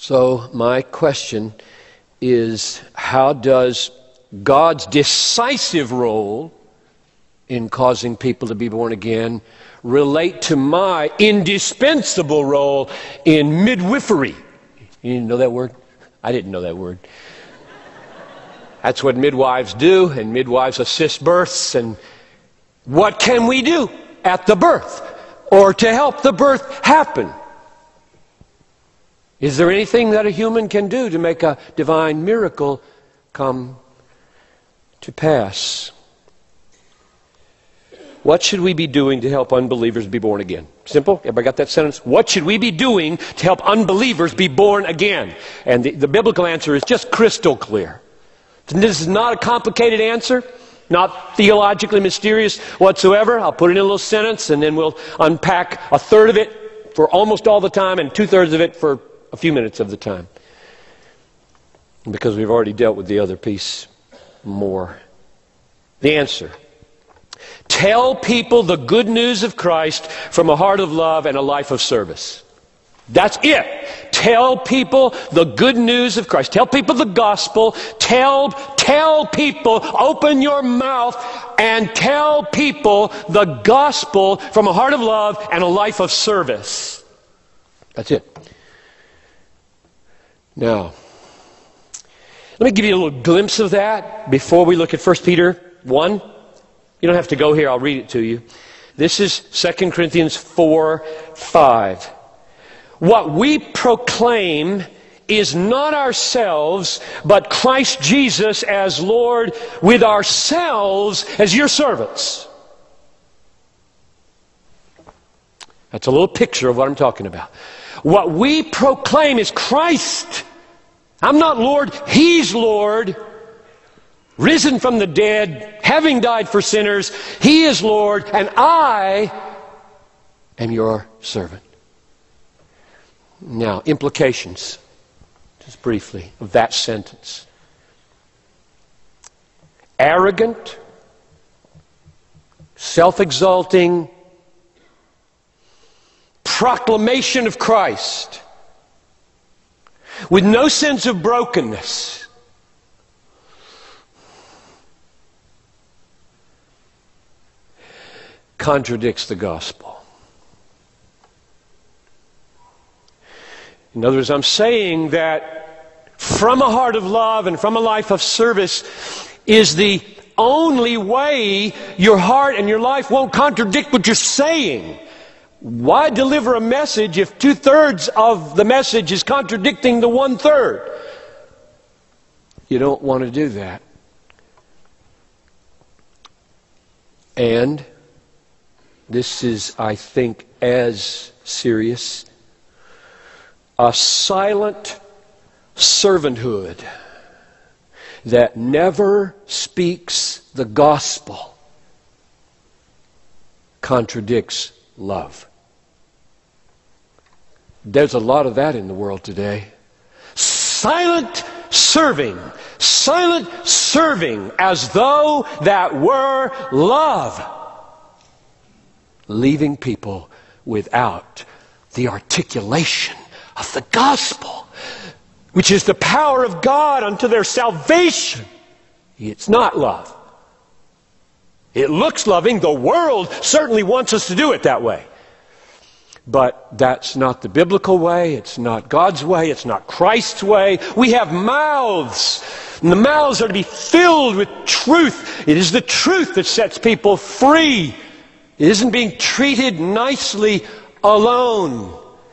So my question is, how does God's decisive role in causing people to be born again relate to my indispensable role in midwifery? You didn't know that word? I didn't know that word. That's what midwives do, and midwives assist births. And what can we do at the birth or to help the birth happen? Is there anything that a human can do to make a divine miracle come to pass? What should we be doing to help unbelievers be born again? Simple? Everybody got that sentence? What should we be doing to help unbelievers be born again? And the biblical answer is just crystal clear. This is not a complicated answer, not theologically mysterious whatsoever. I'll put it in a little sentence and then we'll unpack a third of it for almost all the time and two-thirds of it for a few minutes of the time. Because we've already dealt with the other piece more. The answer: tell people the good news of Christ from a heart of love and a life of service. That's it. Tell people the good news of Christ. Tell people the gospel. Tell people, open your mouth and tell people the gospel from a heart of love and a life of service. That's it. Now, let me give you a little glimpse of that before we look at 1 Peter 1. You don't have to go here, I'll read it to you. This is 2 Corinthians 4:5. What we proclaim is not ourselves, but Christ Jesus as Lord, with ourselves as your servants. That's a little picture of what I'm talking about. What we proclaim is Christ. I'm not Lord, He's Lord. Risen from the dead, having died for sinners, He is Lord, and I am your servant. Now, implications, just briefly, of that sentence. Arrogant, self-exalting proclamation of Christ with no sense of brokenness contradicts the gospel. In other words, I'm saying that from a heart of love and from a life of service is the only way your heart and your life won't contradict what you're saying. Why deliver a message if 2/3 of the message is contradicting the 1/3? You don't want to do that. And this is, I think, as serious. A silent servanthood that never speaks the gospel contradicts love. There's a lot of that in the world today. Silent serving as though that were love. Leaving people without the articulation of the gospel, which is the power of God unto their salvation. It's not love. It looks loving. The world certainly wants us to do it that way. But that's not the biblical way. It's not God's way. It's not Christ's way. We have mouths, and the mouths are to be filled with truth. It is the truth that sets people free. It isn't being treated nicely alone.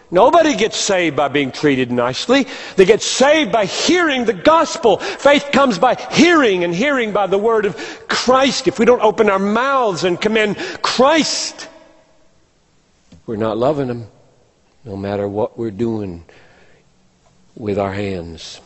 Nobody gets saved by being treated nicely. They get saved by hearing the gospel. Faith comes by hearing, and hearing by the word of Christ. If we don't open our mouths and commend Christ, we're not loving Him, no matter what we're doing with our hands.